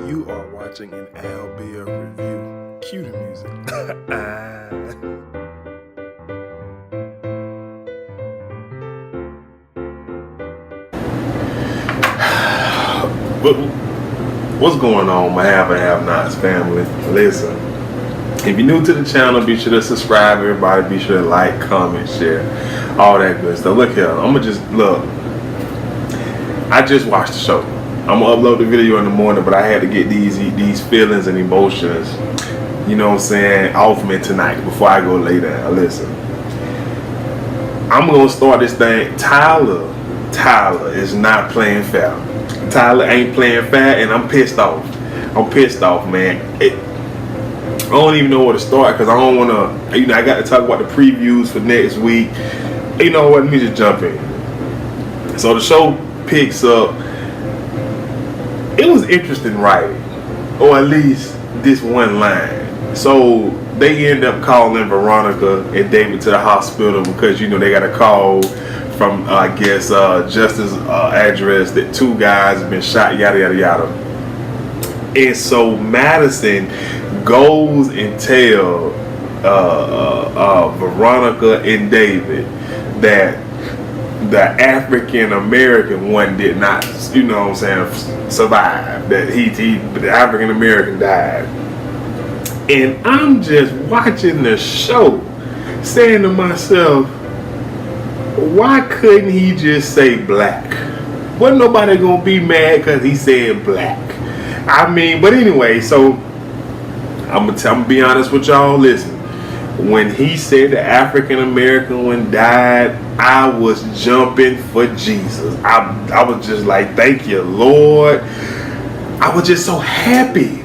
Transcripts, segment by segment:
You are watching an Al Beer review. Cue the music. What's going on, my have and have-nots family? Listen, if you're new to the channel, be sure to subscribe, everybody. Be sure to like, comment, share, all that good stuff. Look here, I just watched the show. I'm gonna upload the video in the morning, but I had to get these feelings and emotions, you know what I'm saying, off me tonight before I go lay down. Listen, I'm gonna start this thing. Tyler is not playing fair. Tyler ain't playing fair, and I'm pissed off. Man. I don't even know where to start because I don't want to. I got to talk about the previews for next week. You know what? Let me just jump in. So the show picks up. It was interesting writing, or at least this one line. So they end up calling Veronica and David to the hospital because they got a call from Justin's address that two guys have been shot, yada yada yada. And so Madison goes and tell Veronica and David that the African American one did not, survive. That the African American died. And I'm just watching the show, saying to myself, why couldn't he just say black? Wasn't nobody gonna be mad because he said black. But anyway, so I'm gonna be honest with y'all. Listen, when he said the African American one died, I was jumping for Jesus. I was just like, thank you, Lord. I was just so happy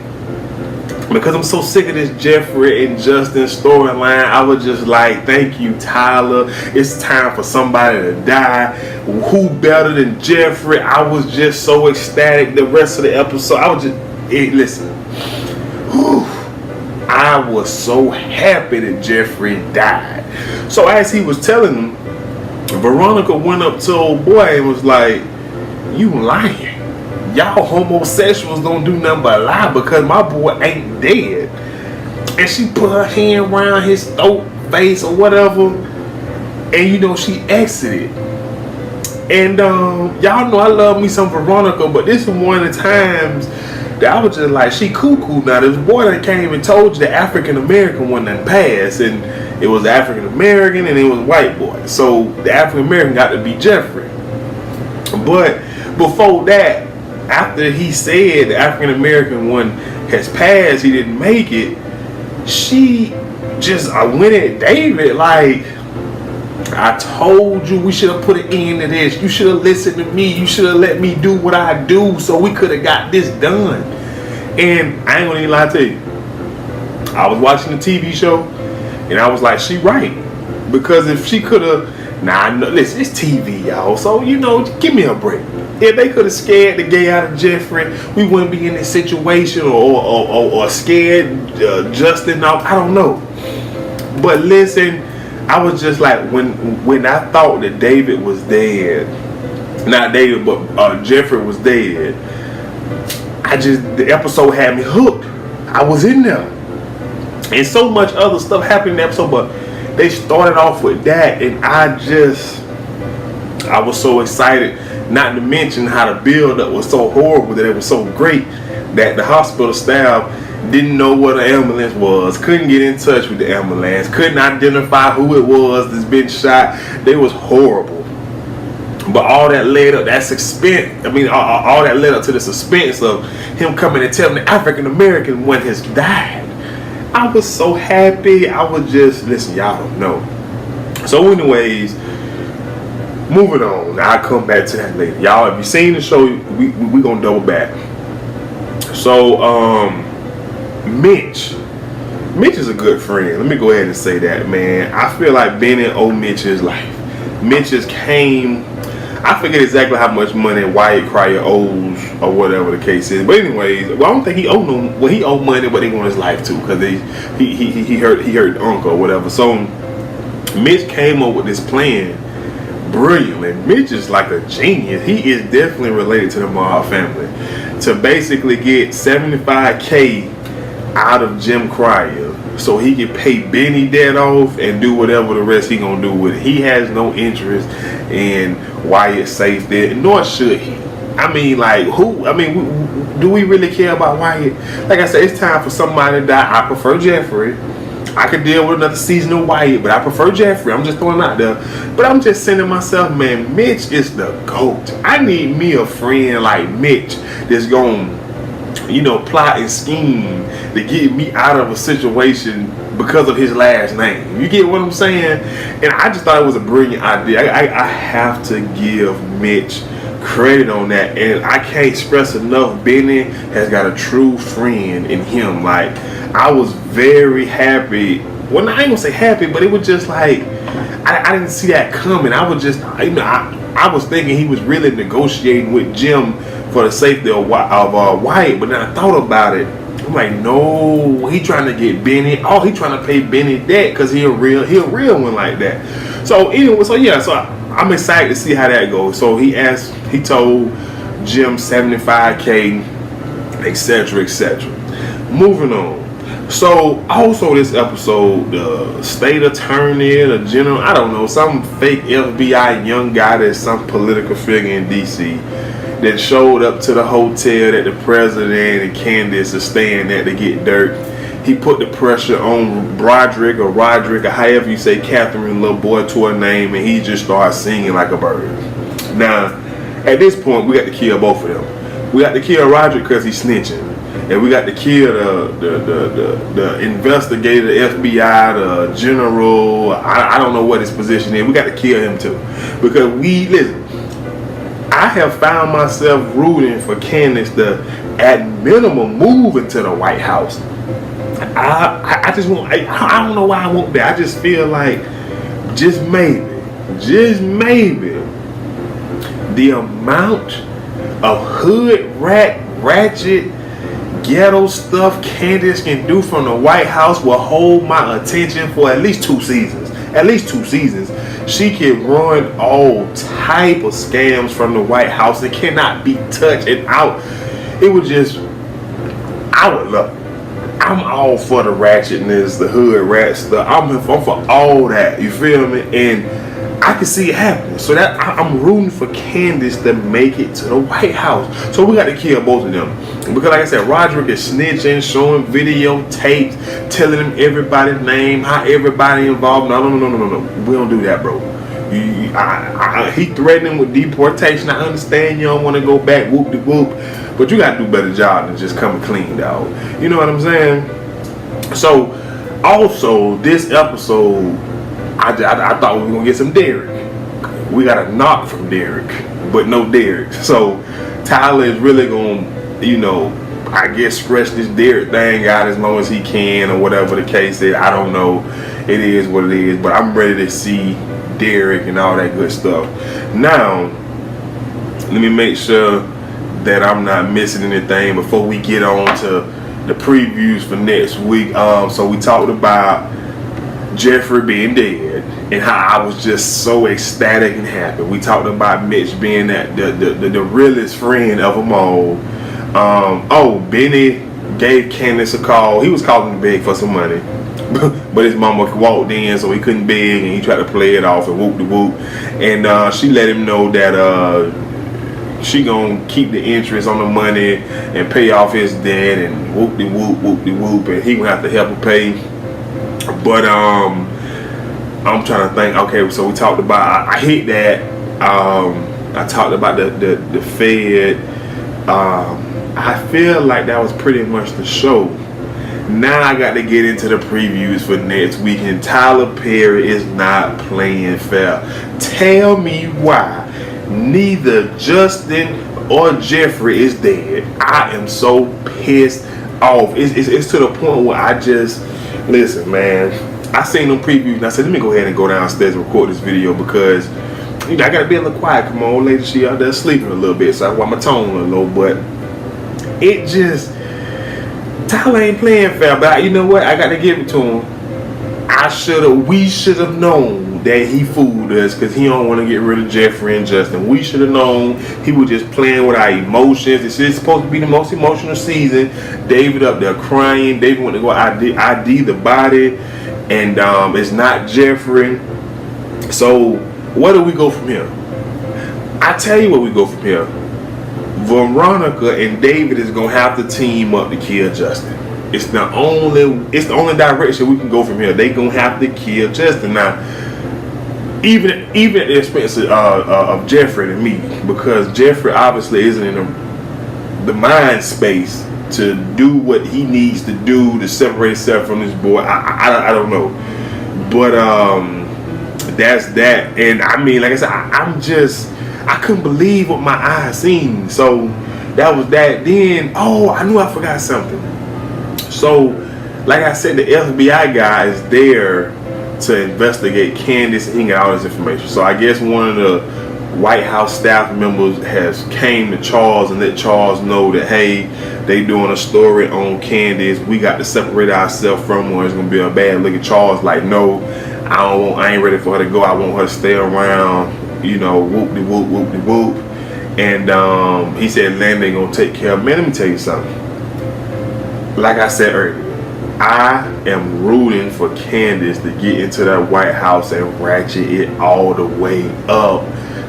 because I'm so sick of this Jeffrey and Justin storyline. I was just like, thank you, Tyler. It's time for somebody to die. Who better than Jeffrey? I was just so ecstatic the rest of the episode. I was just, listen. Whew. I was so happy that Jeffrey died. So as he was telling them, Veronica went up to old boy and was like, you lying. Y'all homosexuals don't do nothing but lie because my boy ain't dead. And she put her hand around his throat, face, or whatever. And she exited. And y'all know I love me some Veronica, but this is one of the times that I was just like, she cuckoo now. This boy that came and told you the African American one that passed, and it was African American and it was white boy. So the African American got to be Jeffrey. But before that, after he said the African American one has passed, he didn't make it, she just went at David like, I told you we should have put an end to this. You should have listened to me. You should have let me do what I do so we could have got this done. And I ain't gonna even lie to you. I was watching the TV show and I was like, she right. Because if she could have, listen, it's TV, y'all. So, give me a break. If they could have scared the gay out of Jeffrey, we wouldn't be in this situation or scared Justin off. I don't know. But listen, I was just like, when I thought that David was dead, not David, but Jeffrey was dead, the episode had me hooked. I was in there. And so much other stuff happened in the episode, but they started off with that, and I was so excited, not to mention how the build-up was so horrible, that it was so great that the hospital staff didn't know what an ambulance was, couldn't get in touch with the ambulance, couldn't identify who it was that's been shot. They was horrible. But all that led up, that suspense, all that led up to the suspense of him coming and telling the African American one has died. I was so happy. I was just, listen, y'all don't know. So anyways, moving on. I'll come back to that later. Y'all, if you seen the show, we gonna double back. So, Mitch is a good friend. Let me go ahead and say that, man. I feel like being in old Mitch's life. Mitch's came, I forget exactly how much money Wyatt Cryer owes or whatever the case is. But anyways, I don't think he owed them. Well, he owed money, but they want his life too because he hurt the uncle or whatever. So Mitch came up with this plan brilliantly. Mitch is like a genius. He is definitely related to the Mahal family. To basically get $75K out of Jim Cryer so he can pay Benny debt off and do whatever the rest he gonna do with it. He has no interest in Wyatt's safe there, nor should he. I mean, like, do we really care about Wyatt? Like I said, it's time for somebody to die. I prefer Jeffrey. I could deal with another season of Wyatt, but I prefer Jeffrey. I'm just throwing it out there. But I'm just saying to myself, man, Mitch is the GOAT. I need me a friend like Mitch that's going to, plot and scheme to get me out of a situation because of his last name. You get what I'm saying? And I just thought it was a brilliant idea. I have to give Mitch credit on that, and I can't stress enough, Benny has got a true friend in him. Like, I was very happy. Well, I ain't gonna say happy, but it was just like I didn't see that coming. I was just, I was thinking he was really negotiating with Jim for the safety of Wyatt, but then I thought about it. I'm like, no, he trying to get Benny. Oh, he trying to pay Benny debt because he a real one like that. So anyway, so I'm excited to see how that goes. So he told Jim $75K, etc., etc. Moving on. So also this episode, the state attorney, the general, I don't know, some fake FBI young guy that's some political figure in DC that showed up to the hotel that the president and Candace are staying at to get dirt. He put the pressure on Roderick, or however you say Catherine little boy to her name, and he just started singing like a bird. Now, at this point, we got to kill both of them. We got to kill Roderick because he's snitching. And we got to kill the investigator, the FBI, the general. I don't know what his position is. We got to kill him too. Because listen, I have found myself rooting for Candace to, at minimum, move into the White House. I just want, I don't know why I want that. I just feel like, just maybe, the amount of hood, ratchet, ghetto stuff Candace can do from the White House will hold my attention for at least 2 seasons. She can run all type of scams from the White House that cannot be touched and out. It would just, I would love it. I'm all for the ratchetness, the hood rat stuff. I'm for all that. You feel me? And I can see it happening. So that I'm rooting for Candace to make it to the White House. So we got to kill both of them. Because like I said, Roderick is snitching, showing videotapes, telling them everybody's name, how everybody involved. No. We don't do that, bro. He threatened with deportation. I understand you don't want to go back, whoop de whoop, but you got to do a better job than just coming clean, dog. You know what I'm saying? So, also, this episode, I thought we were going to get some Derek. We got a knock from Derek, but no Derek. So, Tyler is really going to, I guess, stretch this Derek thing out as long as he can, or whatever the case is. I don't know. It is what it is, but I'm ready to see Derek and all that good stuff. Now, let me make sure that I'm not missing anything before we get on to the previews for next week. So we talked about Jeffrey being dead and how I was just so ecstatic and happy. We talked about Mitch being the realest friend of them all. Benny gave Candace a call. He was calling to beg for some money. But his mama walked in, so he couldn't beg, and he tried to play it off and whoop de whoop. And she let him know that she gonna keep the interest on the money and pay off his debt and whoop de whoop, and he gonna have to help her pay. But I'm trying to think. Okay, so we talked about. I hit that. I talked about the Fed. I feel like that was pretty much the show. Now I got to get into the previews for next week, and Tyler Perry is not playing fair. Tell me why neither Justin or Jeffrey is dead. I am so pissed off. It's to the point where I just, listen, man, I seen them previews and I said, let me go ahead and go downstairs and record this video because I got to be a little quiet. Come on, lady, she out there sleeping a little bit, so I want my tone a little, but it just, Tyler ain't playing fair, but you know what? I got to give it to him. We should have known that he fooled us because he don't want to get rid of Jeffrey and Justin. We should have known he was just playing with our emotions. This is supposed to be the most emotional season. David up there crying. David went to go ID the body, and it's not Jeffrey. So where do we go from here? I tell you where we go from here. Veronica and David is gonna have to team up to kill Justin. It's the only direction we can go from here. They gonna have to kill Justin now. Even at the expense of Jeffrey and me, because Jeffrey obviously isn't in the mind space to do what he needs to do to separate himself from this boy. I don't know, but that's that. And I mean, like I said, I couldn't believe what my eyes seen. So that was that. Then I knew I forgot something. So, like I said, the FBI guy is there to investigate Candace and he got all this information. So I guess one of the White House staff members has came to Charles and let Charles know that, hey, they doing a story on Candace. We got to separate ourselves from her. It's gonna be a bad look at Charles. Like, no, I ain't ready for her to go. I want her to stay around. You know, whoop de whoop, whoop de whoop. And he said Landon gonna take care of. Man, let me tell you something. Like I said earlier, I am rooting for Candace to get into that White House and ratchet it all the way up.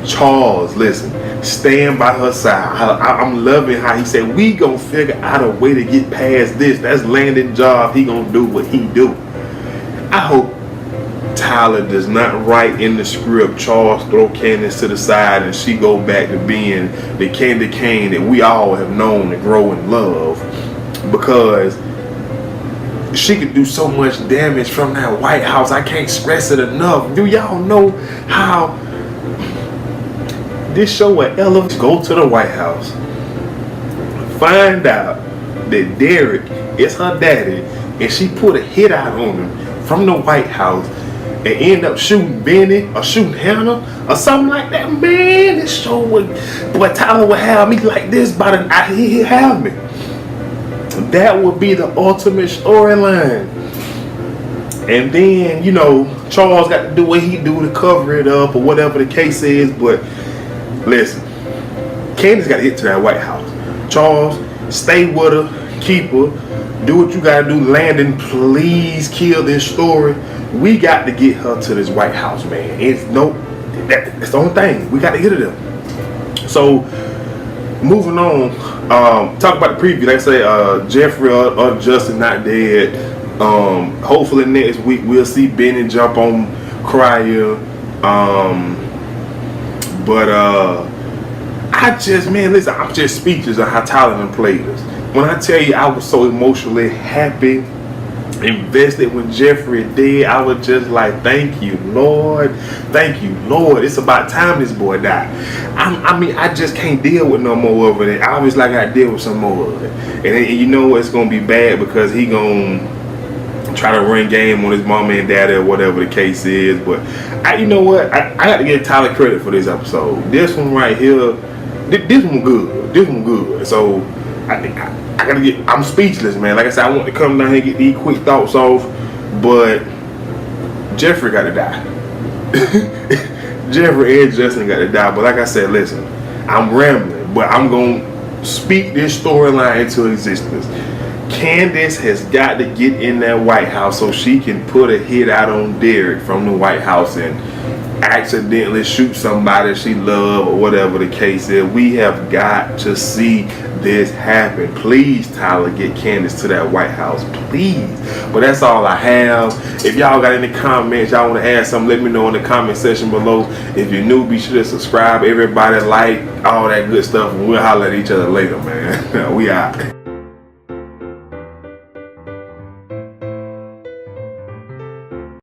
Charles, listen, stand by her side. I'm loving how he said we gonna figure out a way to get past this. That's Landon's job. He gonna do what he do. I hope Tyler does not write in the script Charles throw Candace to the side and she go back to being the candy cane that we all have known to grow and love, because she could do so much damage from that White House. I can't stress it enough. Do y'all know how this show will elevate? Go to the White House, find out that Derek is her daddy, and she put a hit out on him from the White House and end up shooting Benny or shooting Hannah or something like that. Man, this show would, boy, Tyler would have me like this by the he'd have me. That would be the ultimate storyline. And then, you know, Charles got to do what he do to cover it up or whatever the case is. But listen, Candace got to get to that White House. Charles, stay with her, keep her, do what you got to do. Landon, please kill this story. We got to get her to this White House, man. That's the only thing. We got to get her there. So, moving on, talk about the preview. Like I say, Jeffrey or Justin not dead. Hopefully next week we'll see Benny jump on Cryer. But I just, man, listen, I'm just speechless on how Tyler played us. When I tell you I was so emotionally happy, invested when Jeffrey did, I was just like, thank you, Lord. Thank you, Lord. It's about time this boy died. I mean, I just can't deal with no more of it. Obviously, I got to deal with some more of it. And you know it's going to be bad because he going to try to run game on his mama and daddy or whatever the case is. But, you know what? I got to give Tyler credit for this episode. This one right here, this one good. This one good. So, I gotta get, I'm speechless, man. Like I said, I want to come down here and get these quick thoughts off, but Jeffrey got to die. Jeffrey and Justin got to die. But like I said, listen, I'm rambling, but I'm going to speak this storyline into existence. Candace has got to get in that White House so she can put a hit out on Derek from the White House and accidentally shoot somebody she loved or whatever the case is. We have got to see this happen. Please, Tyler, get Candace to that White House, please. But that's all I have. If y'all got any comments, y'all want to add something, let me know in the comment section below. If you're new, be sure to subscribe. Everybody like all that good stuff, and we'll holler at each other later, man. We out.